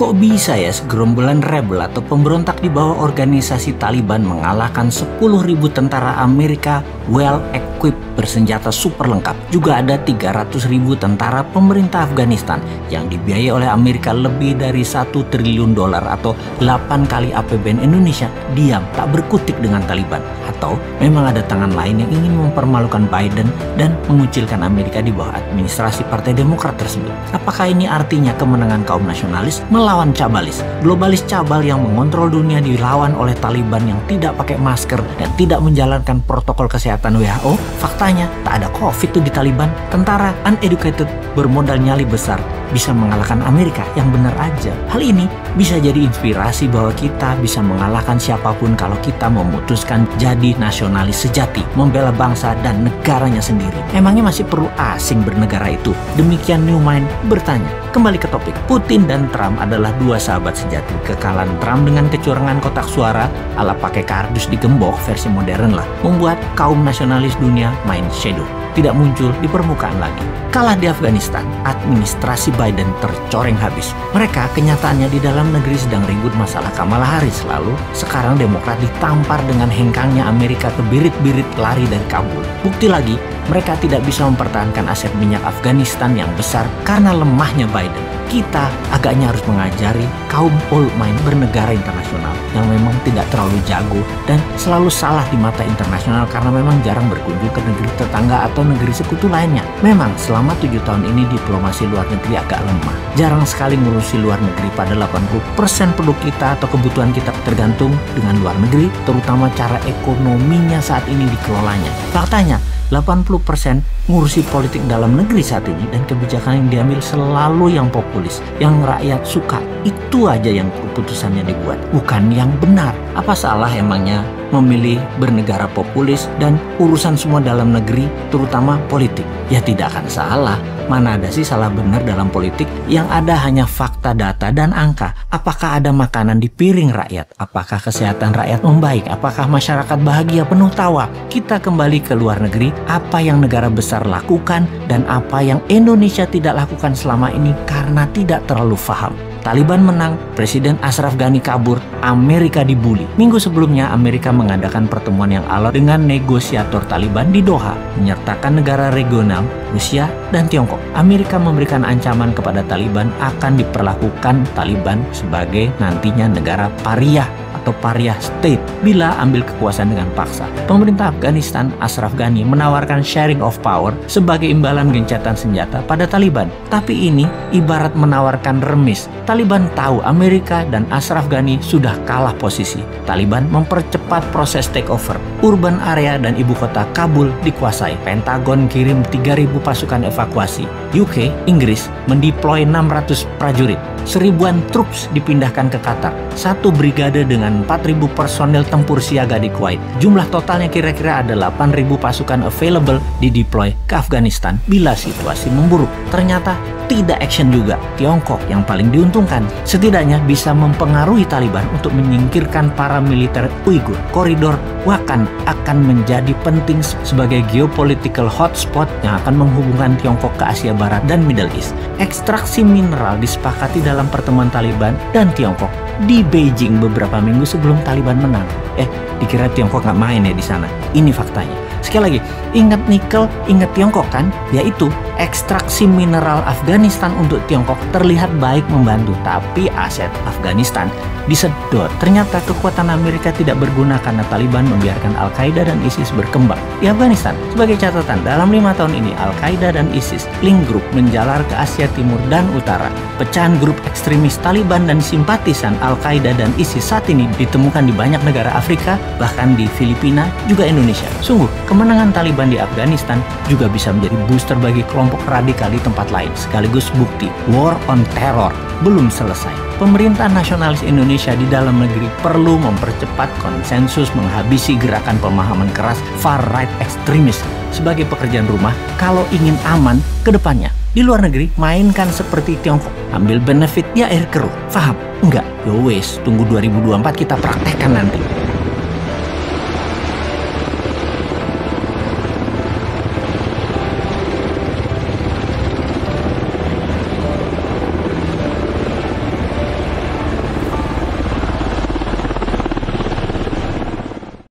Kok bisa ya segerombolan rebel atau pemberontak di bawah organisasi Taliban mengalahkan 10.000 tentara Amerika well-equipped bersenjata super lengkap. Juga ada 300.000 tentara pemerintah Afghanistan yang dibiayai oleh Amerika lebih dari $1 triliun atau 8 kali APBN Indonesia diam tak berkutik dengan Taliban. Atau memang ada tangan lain yang ingin mempermalukan Biden dan mengucilkan Amerika di bawah administrasi Partai Demokrat tersebut. Apakah ini artinya kemenangan kaum nasionalis melawan cabalis? Globalis cabal yang mengontrol dunia dilawan oleh Taliban yang tidak pakai masker dan tidak menjalankan protokol kesehatan WHO. Faktanya tak ada COVID tuh di Taliban. Tentara uneducated bermodal nyali besar bisa mengalahkan Amerika, yang benar aja. Hal ini bisa jadi inspirasi bahwa kita bisa mengalahkan siapapun kalau kita memutuskan jadi nasionalis sejati, membela bangsa dan negaranya sendiri. Emangnya masih perlu asing bernegara itu? Demikian New Mind bertanya. Kembali ke topik, Putin dan Trump adalah dua sahabat sejati. Kekalahan Trump dengan kecurangan kotak suara ala pakai kardus digembok versi modern lah, membuat kaum nasionalis dunia main shadow, tidak muncul di permukaan lagi. Kalah di Afghanistan, administrasi Biden tercoreng habis. Mereka kenyataannya di dalam negeri sedang ribut masalah Kamala Harris. Lalu sekarang Demokrat ditampar dengan hengkangnya Amerika ke birit-birit lari dari Kabul. Bukti lagi, mereka tidak bisa mempertahankan aset minyak Afghanistan yang besar karena lemahnya Biden. Kita agaknya harus mengajari kaum old mind bernegara internasional yang memang tidak terlalu jago dan selalu salah di mata internasional karena memang jarang berkunjung ke negeri tetangga atau negeri sekutu lainnya. Memang selama 7 tahun ini diplomasi luar negeri agak lemah. Jarang sekali ngurusi luar negeri, pada 80% produk kita atau kebutuhan kita tergantung dengan luar negeri, terutama cara ekonominya saat ini dikelolanya. Faktanya, 80% ngurusi politik dalam negeri saat ini dan kebijakan yang diambil selalu yang populis, yang rakyat suka. Itu aja yang keputusannya dibuat, bukan yang benar. Apa salah emangnya memilih bernegara populis dan urusan semua dalam negeri, terutama politik? Ya tidak akan salah. Mana ada sih salah benar dalam politik? Yang ada hanya fakta, data, dan angka. Apakah ada makanan di piring rakyat? Apakah kesehatan rakyat membaik? Apakah masyarakat bahagia penuh tawa? Kita kembali ke luar negeri, apa yang negara besar lakukan dan apa yang Indonesia tidak lakukan selama ini karena tidak terlalu paham. Taliban menang, Presiden Ashraf Ghani kabur, Amerika dibully. Minggu sebelumnya, Amerika mengadakan pertemuan yang alot dengan negosiator Taliban di Doha, menyertakan negara regional, Rusia, dan Tiongkok. Amerika memberikan ancaman kepada Taliban akan diperlakukan Taliban sebagai nantinya negara pariah atau pariah state bila ambil kekuasaan dengan paksa. Pemerintah Afghanistan, Ashraf Ghani, menawarkan sharing of power sebagai imbalan gencatan senjata pada Taliban. Tapi ini ibarat menawarkan remis. Taliban tahu Amerika dan Ashraf Ghani sudah kalah posisi. Taliban mempercepat proses takeover. Urban area dan ibu kota Kabul dikuasai. Pentagon kirim 3.000 pasukan evakuasi. UK, Inggris, mendeploy 600 prajurit. 1000-an troops dipindahkan ke Qatar. 1 brigade dengan 4.000 personel tempur siaga di Kuwait. Jumlah totalnya kira-kira ada 8.000 pasukan available dideploy ke Afghanistan bila situasi memburuk. Ternyata tidak action juga. Tiongkok yang paling diuntungkan. Setidaknya bisa mempengaruhi Taliban untuk menyingkirkan para militer Uighur. Koridor Wakhan akan menjadi penting sebagai geopolitical hotspot yang akan menghubungkan Tiongkok ke Asia Barat dan Middle East. Ekstraksi mineral disepakati dalam pertemuan Taliban dan Tiongkok di Beijing beberapa minggu sebelum Taliban menang. Dikira Tiongkok nggak main ya di sana. Ini faktanya. Sekali lagi, ingat nikel, ingat Tiongkok kan? Yaitu ekstraksi mineral Afghanistan untuk Tiongkok terlihat baik membantu, tapi aset Afghanistan disedot. Ternyata kekuatan Amerika tidak berguna karena Taliban membiarkan Al-Qaeda dan ISIS berkembang di Afghanistan. Sebagai catatan, dalam 5 tahun ini Al-Qaeda dan ISIS link group menjalar ke Asia Timur dan Utara. Pecahan grup ekstremis Taliban dan simpatisan Al-Qaeda dan ISIS saat ini ditemukan di banyak negara Afrika, bahkan di Filipina, juga Indonesia. Sungguh, kemenangan Taliban di Afghanistan juga bisa menjadi booster bagi kelompok radikal di tempat lain, sekaligus bukti war on terror belum selesai. Pemerintah nasionalis Indonesia di dalam negeri perlu mempercepat konsensus menghabisi gerakan pemahaman keras far right ekstremis sebagai pekerjaan rumah kalau ingin aman ke depannya. Di luar negeri, mainkan seperti Tiongkok, ambil benefit ya air keruh. Paham? Enggak? Yowes, tunggu 2024 kita praktekkan nanti.